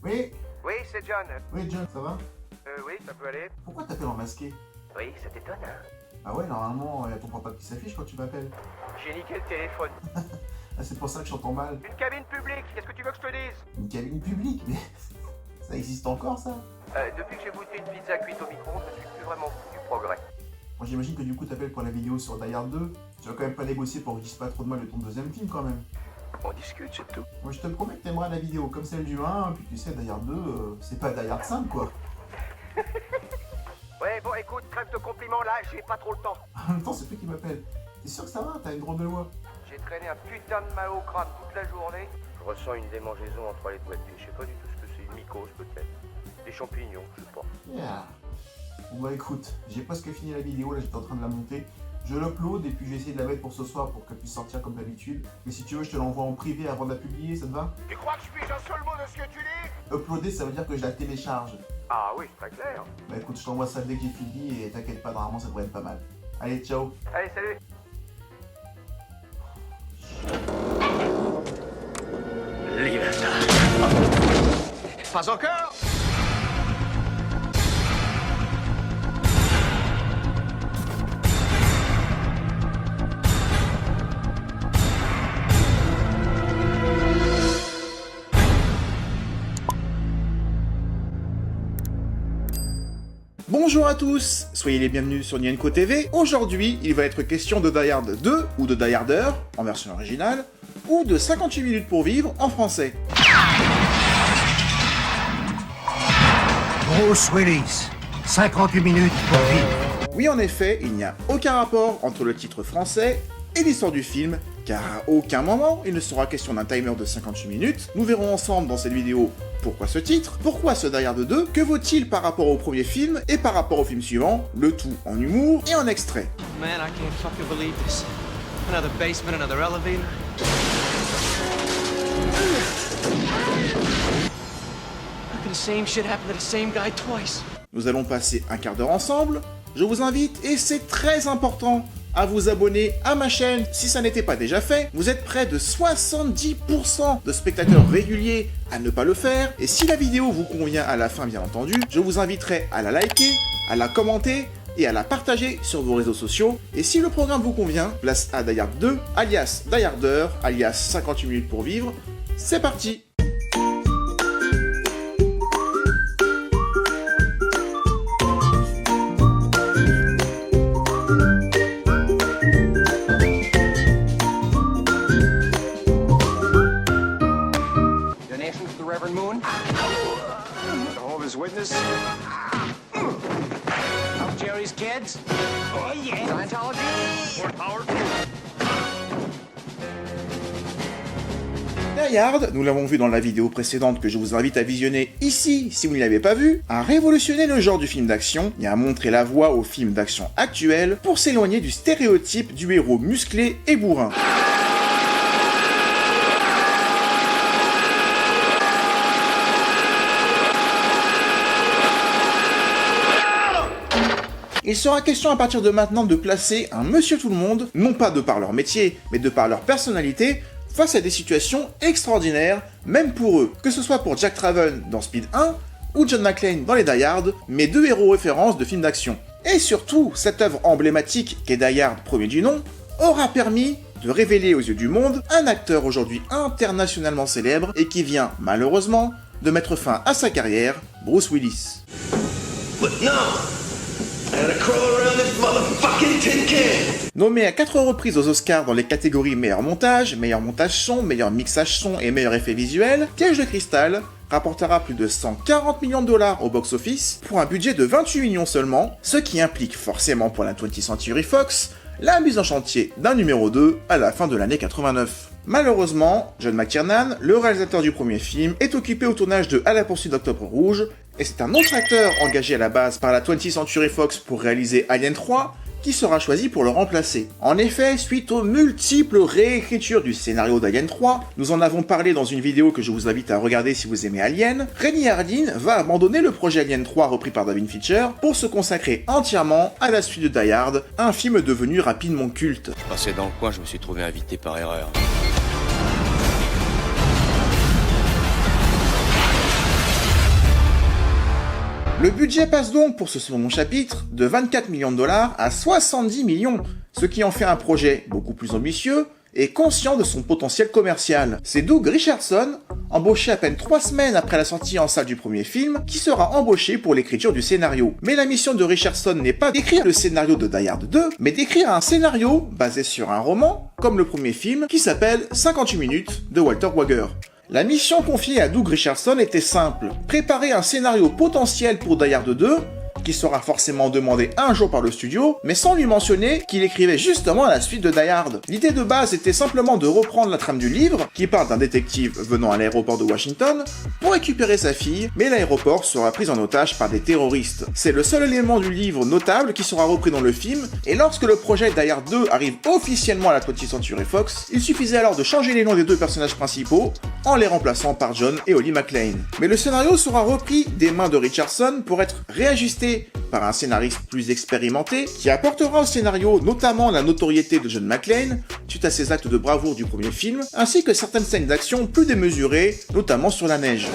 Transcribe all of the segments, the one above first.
Oui. Oui, c'est John. Oui, John, ça va? Oui, ça peut aller. Pourquoi t'appelles en masqué? Oui, ça t'étonne, hein? Ah ouais, normalement, il y a ton papa qui s'affiche quand tu m'appelles. J'ai niqué le téléphone. Ah, c'est pour ça que je t'entends mal. Une cabine publique, qu'est-ce que tu veux que je te dise? Une cabine publique, mais ça existe encore, ça? Depuis que j'ai goûté une pizza cuite au micro, je suis plus vraiment fou du progrès. Moi, j'imagine que du coup, t'appelles pour la vidéo sur Die Hard 2. Tu vas quand même pas négocier pour que je dise pas trop de mal de ton deuxième film, quand même. On discute, c'est tout. Moi, je te promets que t'aimeras la vidéo comme celle du 1, puis tu sais, Die Hard 2, c'est pas Die Hard 5, quoi. Ouais, bon, écoute, trêve de compliments, là, j'ai pas trop le temps. En même temps, c'est toi qui m'appelles. T'es sûr que ça va? T'as une drôle de voix. J'ai traîné un putain de mal au crâne toute la journée. Je ressens une démangeaison entre les doigts de pied. Je sais pas du tout ce que c'est, une mycose peut-être. Des champignons, je sais pas. Yeah. Bon bah écoute, j'ai presque fini la vidéo, là j'étais en train de la monter. Je l'upload et puis je vais essayer de la mettre pour ce soir pour qu'elle puisse sortir comme d'habitude. Mais si tu veux, je te l'envoie en privé avant de la publier, ça te va? Tu crois que je suis un seul mot de ce que tu dis? Uploader, ça veut dire que je la télécharge. Ah oui, c'est très clair. Bah écoute, je t'envoie ça dès que j'ai fini et t'inquiète pas, normalement ça devrait être pas mal. Allez, ciao. Allez, salut. Pas encore. Bonjour à tous, soyez les bienvenus sur Nienko TV. Aujourd'hui, il va être question de Die Hard 2 ou de Die Harder en version originale, ou de 58 minutes pour vivre en français. Bruce Willis, 58 minutes pour vivre. Oui, en effet, il n'y a aucun rapport entre le titre français et l'histoire du film, car à aucun moment il ne sera question d'un timer de 58 minutes. Nous verrons ensemble dans cette vidéo pourquoi ce titre, pourquoi ce Die Hard 2, que vaut-il par rapport au premier film et par rapport au film suivant, le tout en humour et en extrait. Man, I can't fucking believe this. Another basement, another elevator. How can the same shit happen to the same guy twice? Nous allons passer un quart d'heure ensemble. Je vous invite, et c'est très important, à vous abonner à ma chaîne si ça n'était pas déjà fait. Vous êtes près de 70% de spectateurs réguliers à ne pas le faire. Et si la vidéo vous convient à la fin, bien entendu, je vous inviterai à la liker, à la commenter et à la partager sur vos réseaux sociaux. Et si le programme vous convient, place à Die Hard 2, alias Die Harder, alias 58 minutes pour vivre. C'est parti! Moon. Jehovah's Witness. Of Jerry's kids. Oh yeah. Scientology. More power. Die Hard, nous l'avons vu dans la vidéo précédente que je vous invite à visionner ici si vous ne l'avez pas vu, a révolutionné le genre du film d'action et a montré la voie aux films d'action actuels pour s'éloigner du stéréotype du héros musclé et bourrin. Il sera question à partir de maintenant de placer un monsieur tout le monde, non pas de par leur métier, mais de par leur personnalité, face à des situations extraordinaires, même pour eux, que ce soit pour Jack Traven dans Speed 1, ou John McClane dans les Die Hard, mes deux héros références de films d'action. Et surtout, cette œuvre emblématique qu'est Die Hard premier du nom, aura permis de révéler aux yeux du monde un acteur aujourd'hui internationalement célèbre et qui vient, malheureusement, de mettre fin à sa carrière, Bruce Willis. But no! Nommé à 4 reprises aux Oscars dans les catégories meilleur montage son, meilleur mixage son et meilleur effet visuel, Piège de cristal rapportera plus de 140 millions de dollars au box-office pour un budget de 28 millions seulement, ce qui implique forcément pour la 20th Century Fox la mise en chantier d'un numéro 2 à la fin de l'année 89. Malheureusement, John McTiernan, le réalisateur du premier film, est occupé au tournage de À la poursuite d'Octobre Rouge, et c'est un autre acteur engagé à la base par la 20th Century Fox pour réaliser Alien 3 qui sera choisi pour le remplacer. En effet, suite aux multiples réécritures du scénario d'Alien 3, nous en avons parlé dans une vidéo que je vous invite à regarder si vous aimez Alien, Renny Harlin va abandonner le projet Alien 3 repris par David Fincher pour se consacrer entièrement à la suite de Die Hard, un film devenu rapidement culte. Je passais dans le coin, je me suis trouvé invité par erreur. Le budget passe donc pour ce second chapitre de 24 millions de dollars à 70 millions, ce qui en fait un projet beaucoup plus ambitieux et conscient de son potentiel commercial. C'est Doug Richardson, embauché à peine 3 semaines après la sortie en salle du premier film, qui sera embauché pour l'écriture du scénario. Mais la mission de Richardson n'est pas d'écrire le scénario de Die Hard 2, mais d'écrire un scénario basé sur un roman, comme le premier film, qui s'appelle 58 minutes de Walter Wager. La mission confiée à Doug Richardson était simple, préparer un scénario potentiel pour Die Hard 2, qui sera forcément demandé un jour par le studio, mais sans lui mentionner qu'il écrivait justement la suite de Die Hard. L'idée de base était simplement de reprendre la trame du livre, qui parle d'un détective venant à l'aéroport de Washington, pour récupérer sa fille, mais l'aéroport sera pris en otage par des terroristes. C'est le seul élément du livre notable qui sera repris dans le film, et lorsque le projet Die Hard 2 arrive officiellement à la 20th Century Fox, il suffisait alors de changer les noms des deux personnages principaux, en les remplaçant par John et Holly McClane. Mais le scénario sera repris des mains de Richardson pour être réajusté par un scénariste plus expérimenté, qui apportera au scénario notamment la notoriété de John McClane, suite à ses actes de bravoure du premier film, ainsi que certaines scènes d'action plus démesurées, notamment sur la neige.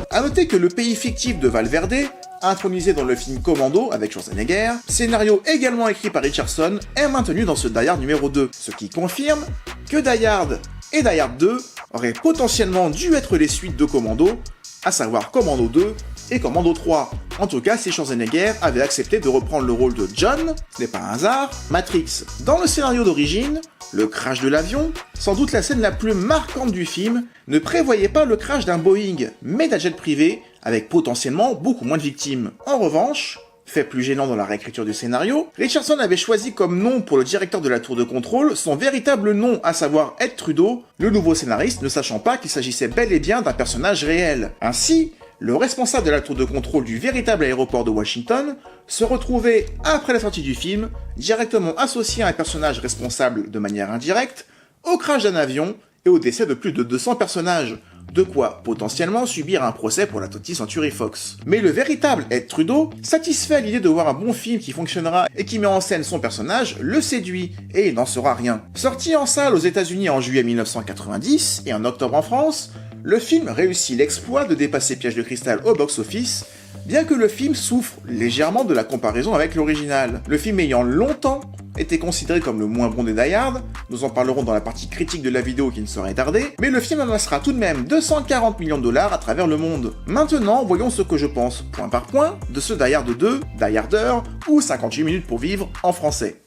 A noter que le pays fictif de Valverde, intronisé dans le film Commando avec Schwarzenegger, scénario également écrit par Richardson, est maintenu dans ce Die Hard numéro 2, ce qui confirme que Die Hard et Die Hard 2 auraient potentiellement dû être les suites de Commando, à savoir Commando 2 et Commando 3. En tout cas, si Schwarzenegger avait accepté de reprendre le rôle de John, ce n'est pas un hasard, Matrix. Dans le scénario d'origine, le crash de l'avion, sans doute la scène la plus marquante du film, ne prévoyait pas le crash d'un Boeing, mais d'un jet privé, avec potentiellement beaucoup moins de victimes. En revanche, fait plus gênant dans la réécriture du scénario, Richardson avait choisi comme nom pour le directeur de la tour de contrôle son véritable nom, à savoir Ed Trudeau, le nouveau scénariste ne sachant pas qu'il s'agissait bel et bien d'un personnage réel. Ainsi, le responsable de la tour de contrôle du véritable aéroport de Washington se retrouvait, après la sortie du film, directement associé à un personnage responsable de manière indirecte au crash d'un avion et au décès de plus de 200 personnages, de quoi potentiellement subir un procès pour la 20th Century Fox. Mais le véritable Ed Trudeau, satisfait à l'idée de voir un bon film qui fonctionnera et qui met en scène son personnage, le séduit, et il n'en saura rien. Sorti en salle aux États-Unis en juillet 1990 et en octobre en France, le film réussit l'exploit de dépasser Piège de cristal au box-office, bien que le film souffre légèrement de la comparaison avec l'original. Le film ayant longtemps été considéré comme le moins bon des Die Hard, nous en parlerons dans la partie critique de la vidéo qui ne saurait tarder, mais le film amassera tout de même 240 millions de dollars à travers le monde. Maintenant, voyons ce que je pense, point par point, de ce Die Hard 2, Die Harder, ou 58 minutes pour vivre en français.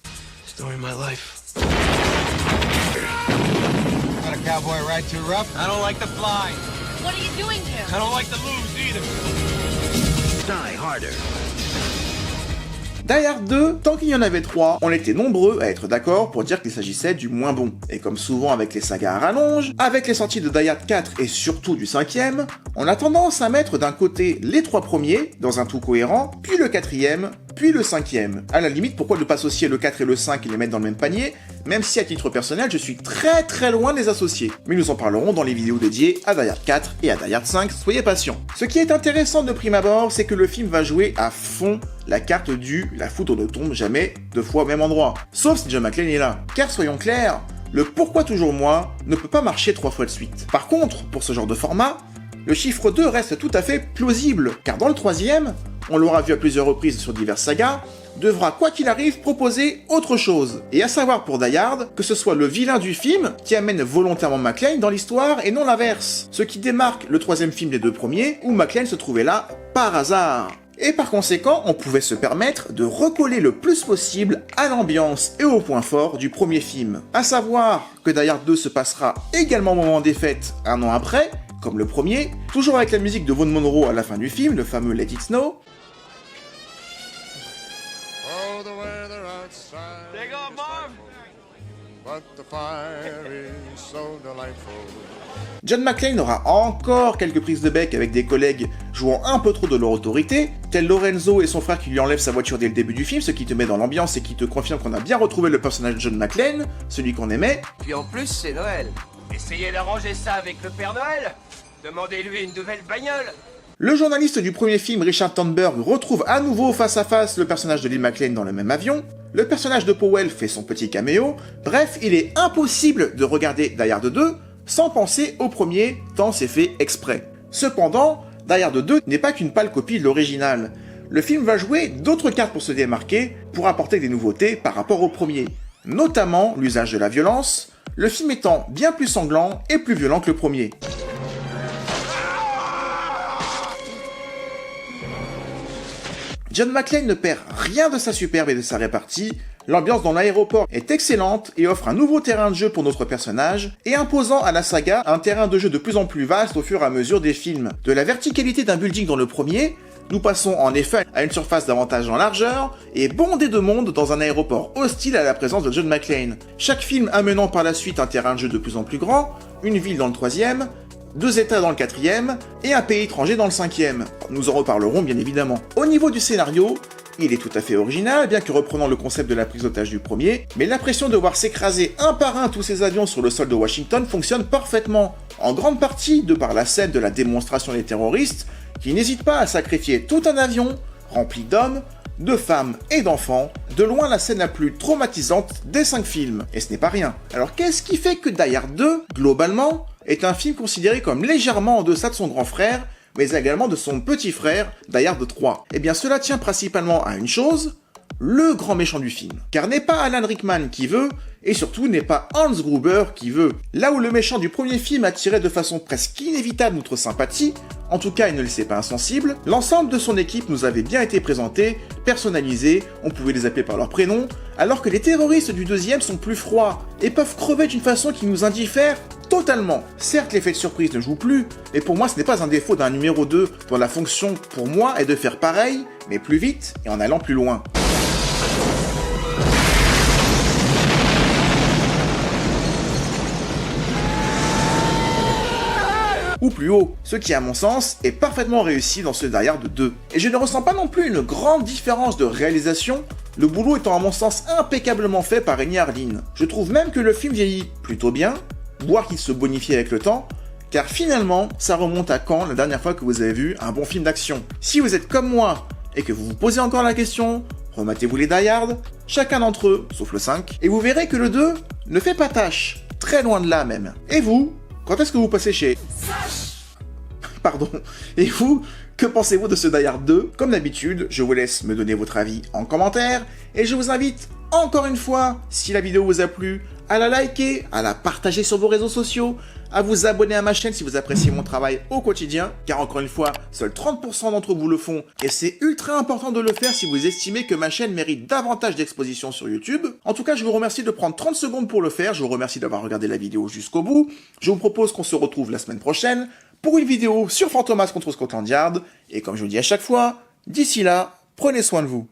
Story of my life. Got a cowboy ride too rough? I don't like to fly. What are you doing here? I don't like to lose either. Die harder. Die Hard 2, tant qu'il y en avait 3, on était nombreux à être d'accord pour dire qu'il s'agissait du moins bon. Et comme souvent avec les sagas à rallonge, avec les sorties de Die Hard 4 et surtout du 5e, on a tendance à mettre d'un côté les 3 premiers, dans un tout cohérent, puis le 4e, puis le 5e. À la limite, pourquoi ne pas associer le 4 et le 5 et les mettre dans le même panier, même si à titre personnel, je suis très loin de les associer. Mais nous en parlerons dans les vidéos dédiées à Die Hard 4 et à Die Hard 5, soyez patients. Ce qui est intéressant de prime abord, c'est que le film va jouer à fond la carte du « la foudre ne tombe jamais 2 fois au même endroit », sauf si John McClane est là. Car soyons clairs, le « pourquoi toujours moi » ne peut pas marcher 3 fois de suite. Par contre, pour ce genre de format, le chiffre 2 reste tout à fait plausible, car dans le 3e, on l'aura vu à plusieurs reprises sur diverses sagas, devra quoi qu'il arrive proposer autre chose. Et à savoir pour Die Hard, que ce soit le vilain du film qui amène volontairement McClane dans l'histoire et non l'inverse. Ce qui démarque le 3e film des 2 premiers, où McClane se trouvait là par hasard. Et par conséquent, on pouvait se permettre de recoller le plus possible à l'ambiance et au point fort du premier film. À savoir que Die Hard 2 se passera également au moment des fêtes, un an après, comme le premier, toujours avec la musique de Vaughn Monroe à la fin du film, le fameux Let It Snow. Oh, the weather outside Take off, Marv. but the fire is so delightful. John McClane aura encore quelques prises de bec avec des collègues jouant un peu trop de leur autorité, tel Lorenzo et son frère qui lui enlèvent sa voiture dès le début du film, ce qui te met dans l'ambiance et qui te confirme qu'on a bien retrouvé le personnage de John McClane, celui qu'on aimait. Puis en plus, c'est Noël. Essayez d'arranger ça avec le Père Noël. Demandez-lui une nouvelle bagnole. Le journaliste du premier film, Richard Thornburg, retrouve à nouveau face à face le personnage de Lee McClane dans le même avion. le personnage de Powell fait son petit caméo, bref, il est impossible de regarder Die Hard 2 sans penser au premier, tant c'est fait exprès. Cependant, Die Hard 2 n'est pas qu'une pâle copie de l'original. Le film va jouer d'autres cartes pour se démarquer, pour apporter des nouveautés par rapport au premier, notamment l'usage de la violence, le film étant bien plus sanglant et plus violent que le premier. John McClane ne perd rien de sa superbe et de sa répartie, l'ambiance dans l'aéroport est excellente et offre un nouveau terrain de jeu pour notre personnage, et imposant à la saga un terrain de jeu de plus en plus vaste au fur et à mesure des films. De la verticalité d'un building dans le premier, nous passons en effet à une surface davantage en largeur, et bondée de monde dans un aéroport hostile à la présence de John McClane. Chaque film amenant par la suite un terrain de jeu de plus en plus grand, une ville dans le troisième, 2 états dans le 4e, et un pays étranger dans le 5e. Nous en reparlerons bien évidemment. Au niveau du scénario, il est tout à fait original, bien que reprenant le concept de la prise d'otage du premier, mais l'impression de voir s'écraser un par un tous ces avions sur le sol de Washington fonctionne parfaitement, en grande partie de par la scène de la démonstration des terroristes, qui n'hésitent pas à sacrifier tout un avion, rempli d'hommes, de femmes et d'enfants, de loin la scène la plus traumatisante des 5 films, et ce n'est pas rien. Alors qu'est-ce qui fait que Die Hard 2, globalement, est un film considéré comme légèrement en deçà de son grand frère, mais également de son petit frère, Die Hard 3. Eh bien cela tient principalement à une chose, le grand méchant du film. Car n'est pas Alan Rickman qui veut, et surtout n'est pas Hans Gruber qui veut. Là où le méchant du premier film attirait de façon presque inévitable notre sympathie, en tout cas il ne laissait pas insensible, l'ensemble de son équipe nous avait bien été présenté, personnalisé, on pouvait les appeler par leur prénom, alors que les terroristes du deuxième sont plus froids, et peuvent crever d'une façon qui nous indiffère totalement. Certes, l'effet de surprise ne joue plus, mais pour moi ce n'est pas un défaut d'un numéro 2, dont la fonction pour moi est de faire pareil, mais plus vite et en allant plus loin. Ou plus haut, ce qui à mon sens est parfaitement réussi dans ce Die Hard 2. Et je ne ressens pas non plus une grande différence de réalisation, le boulot étant à mon sens impeccablement fait par Renny Harlin. Je trouve même que le film vieillit plutôt bien, voire qu'il se bonifie avec le temps, car finalement, ça remonte à quand la dernière fois que vous avez vu un bon film d'action. Si vous êtes comme moi, et que vous vous posez encore la question, rematez-vous les Die Hard, chacun d'entre eux, sauf le 5, et vous verrez que le 2 ne fait pas tâche, très loin de là même. Et vous, quand est-ce que vous passez chez... Pardon. Et vous, que pensez-vous de ce Die Hard 2 ? Comme d'habitude, je vous laisse me donner votre avis en commentaire, et je vous invite encore une fois, si la vidéo vous a plu, à la liker, à la partager sur vos réseaux sociaux, à vous abonner à ma chaîne si vous appréciez mon travail au quotidien, car encore une fois, seuls 30% d'entre vous le font, et c'est ultra important de le faire si vous estimez que ma chaîne mérite davantage d'exposition sur YouTube. En tout cas, je vous remercie de prendre 30 secondes pour le faire, je vous remercie d'avoir regardé la vidéo jusqu'au bout, je vous propose qu'on se retrouve la semaine prochaine pour une vidéo sur Fantomas contre Scotland Yard, et comme je vous dis à chaque fois, d'ici là, prenez soin de vous.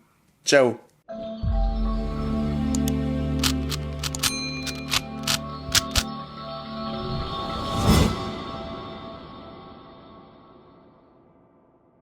Ciao.